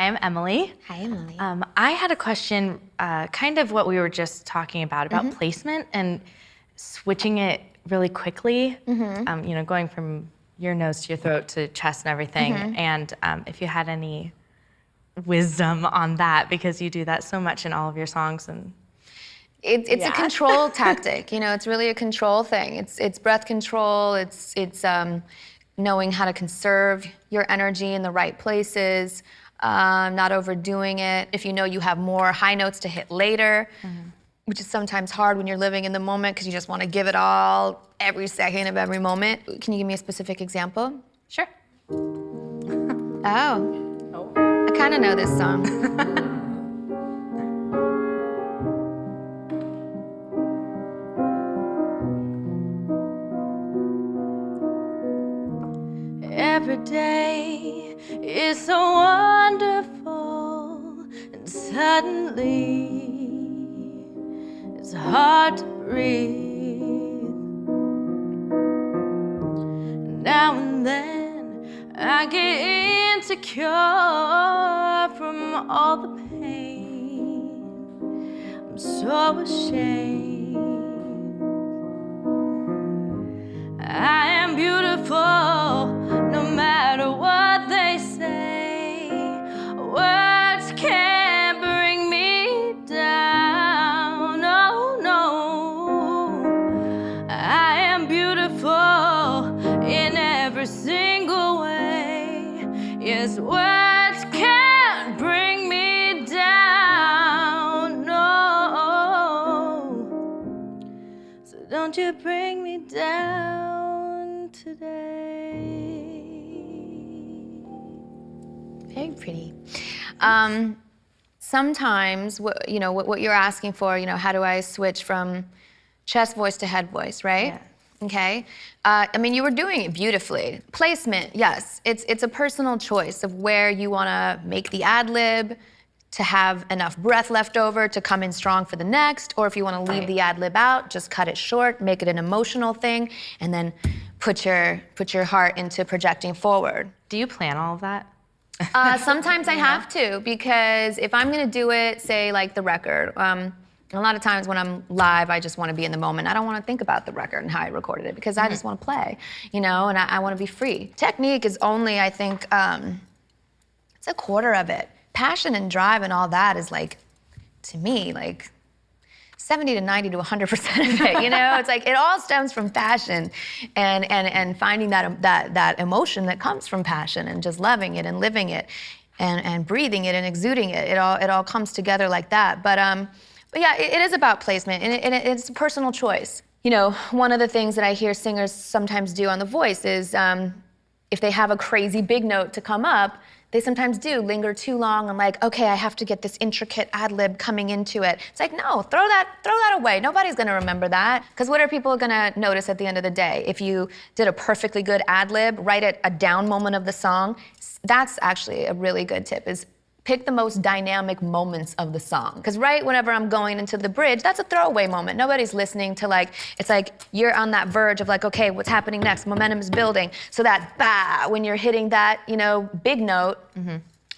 I'm Emily. Hi, Emily. I had a question, kind of what we were just talking about placement and switching it really quickly, you know, going from your nose to your throat to chest and everything, and if you had any wisdom on that, because you do that so much in all of your songs. And It's a control tactic, you know, it's really a control thing. It's breath control, it's knowing how to conserve your energy in the right places, not overdoing it. If you know you have more high notes to hit later, which is sometimes hard when you're living in the moment because you just want to give it all every second of every moment. Can you give me a specific example? Sure. Oh. I kind of know this song. Every day is so wonderful, and suddenly it's hard to breathe. Now and then I get insecure from all the pain. I'm so ashamed. I am beautiful, no matter what they say. Words can't bring me down, oh no. I am beautiful in every single way. Yes, words can't bring me down, no. So don't you bring me down today. Very pretty. Sometimes, you know, what you're asking for, you know, how do I switch from chest voice to head voice, right? Yeah. Okay. I mean, you were doing it beautifully. Placement, yes. It's a personal choice of where you want to make the ad lib to have enough breath left over to come in strong for the next, or if you want to leave the ad lib out, just cut it short, make it an emotional thing, and then put your heart into projecting forward. Do you plan all of that? Sometimes I have to, because if I'm gonna do it, say like the record, a lot of times when I'm live, I just want to be in the moment. I don't want to think about the record and how I recorded it, because I just want to play, you know, and I want to be free. Technique is only, I think, it's a quarter of it. Passion and drive and all that is like, to me, like 70 to 90 to 100% of it, you know? It's like, it all stems from passion and finding that emotion that comes from passion and just loving it and living it and breathing it and exuding it. It all comes together like that. But yeah, it is about placement, and it's a personal choice. You know, one of the things that I hear singers sometimes do on The Voice is if they have a crazy big note to come up, they sometimes do linger too long and like, okay, I have to get this intricate ad lib coming into it. It's like, no, throw that away. Nobody's gonna remember that. Because what are people gonna notice at the end of the day? If you did a perfectly good ad lib right at a down moment of the song, that's actually a really good tip, is pick the most dynamic moments of the song. Because right whenever I'm going into the bridge, that's a throwaway moment. Nobody's listening to like, it's like you're on that verge of like, okay, what's happening next? Momentum is building. So that bah, when you're hitting that, you know, big note,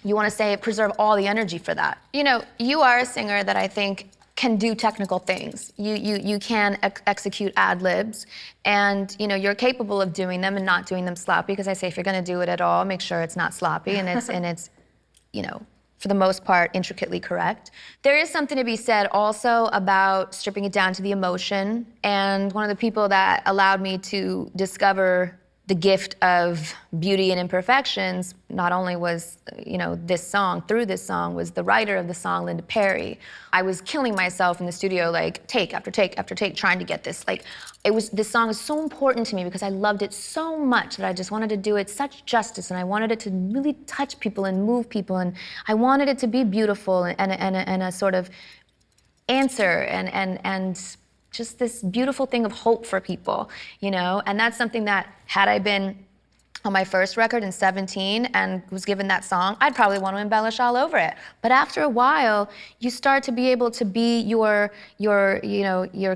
you want to say preserve all the energy for that. You know, you are a singer that I think can do technical things. You can execute ad libs, and you know, you're capable of doing them and not doing them sloppy, because I say if you're going to do it at all, make sure it's not sloppy and it's you know, for the most part, intricately correct. There is something to be said also about stripping it down to the emotion. And one of the people that allowed me to discover the gift of beauty and imperfections, not only was, you know, this song, through this song, was the writer of the song, Linda Perry. I was killing myself in the studio, like take after take after take, trying to get this. Like, this song is so important to me because I loved it so much that I just wanted to do it such justice, and I wanted it to really touch people and move people, and I wanted it to be beautiful and a sort of answer and just this beautiful thing of hope for people, you know? And that's something that, had I been on my first record in 17 and was given that song, I'd probably want to embellish all over it. But after a while, you start to be able to be your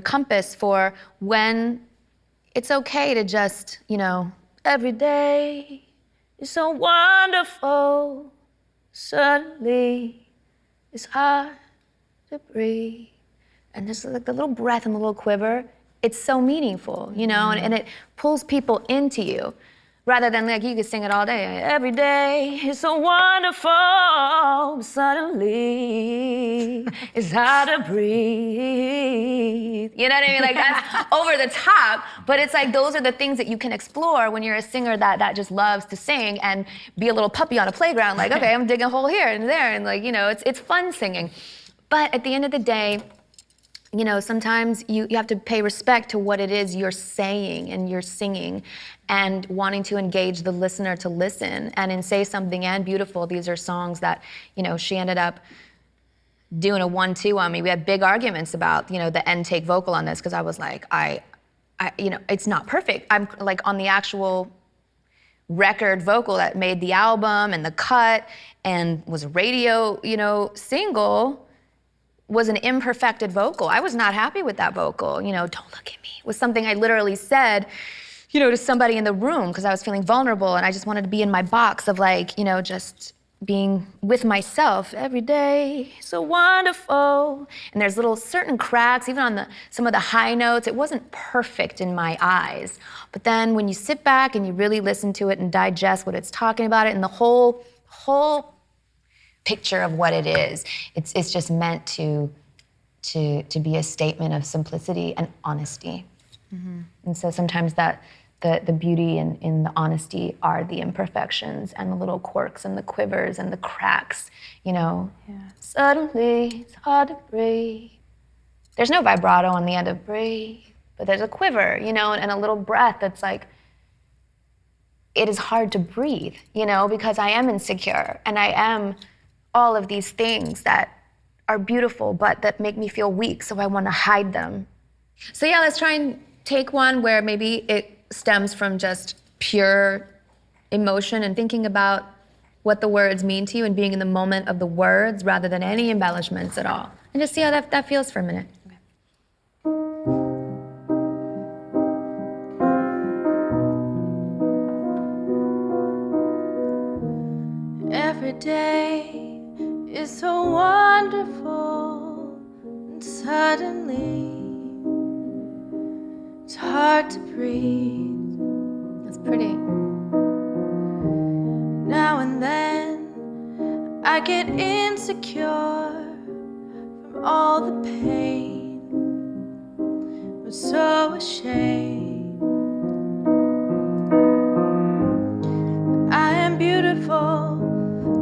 compass for when it's okay to just, you know, every day is so wonderful, Suddenly, it's hard to breathe. And just like the little breath and the little quiver, it's so meaningful, you know, and it pulls people into you. Rather than like you could sing it all day. Every day is so wonderful. Suddenly, it's hard to breathe. You know what I mean? Like that's over the top, but it's like those are the things that you can explore when you're a singer that just loves to sing and be a little puppy on a playground. Like, okay, I'm digging a hole here and there, and like, you know, it's fun singing. But at the end of the day, you know, sometimes you have to pay respect to what it is you're saying and you're singing and wanting to engage the listener to listen. And in Say Something and Beautiful, these are songs that, you know, she ended up doing a 1-2 on me. We had big arguments about, you know, the end take vocal on this because I was like, I, you know, it's not perfect. I'm like on the actual record vocal that made the album and the cut and was a radio, you know, single, was an imperfected vocal. I was not happy with that vocal. You know, don't look at me was something I literally said, you know, to somebody in the room because I was feeling vulnerable and I just wanted to be in my box of like, you know, just being with myself every day, so wonderful. And there's little certain cracks, even on some of the high notes. It wasn't perfect in my eyes. But then when you sit back and you really listen to it and digest what it's talking about, and the whole picture of what it is, it's just meant to be a statement of simplicity and honesty. Mm-hmm. And so sometimes that the beauty in the honesty are the imperfections and the little quirks and the quivers and the cracks, you know. Yeah. Suddenly it's hard to breathe. There's no vibrato on the end of breathe, but there's a quiver, you know, and a little breath that's like, it is hard to breathe, you know, because I am insecure and I am all of these things that are beautiful, but that make me feel weak, so I want to hide them. So yeah, let's try and take one where maybe it stems from just pure emotion and thinking about what the words mean to you and being in the moment of the words rather than any embellishments at all. And just see how that feels for a minute. Okay. Every day is so wonderful, and suddenly it's hard to breathe. That's pretty. Now and then I get insecure from all the pain. I'm so ashamed. I am beautiful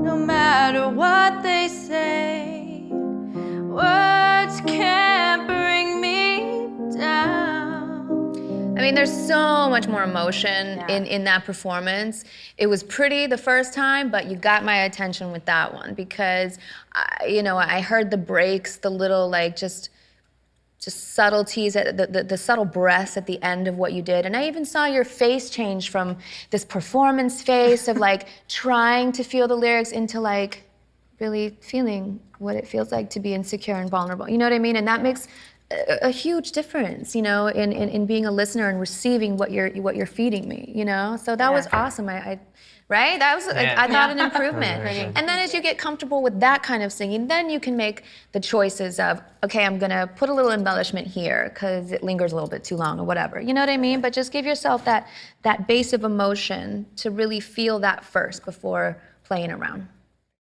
no matter what they say. Words can't bring me down. I mean, there's so much more emotion in that performance. It was pretty the first time, but you got my attention with that one because, you know, I heard the breaks, the little like just subtleties, the subtle breaths at the end of what you did. And I even saw your face change from this performance face of like trying to feel the lyrics into like really feeling what it feels like to be insecure and vulnerable. You know what I mean? And that makes a huge difference, you know, in being a listener and receiving what you're feeding me, you know? So that was awesome. Right? That was, I thought, an improvement. And then as you get comfortable with that kind of singing, then you can make the choices of, okay, I'm gonna put a little embellishment here because it lingers a little bit too long or whatever. You know what I mean? But just give yourself that base of emotion to really feel that first before playing around.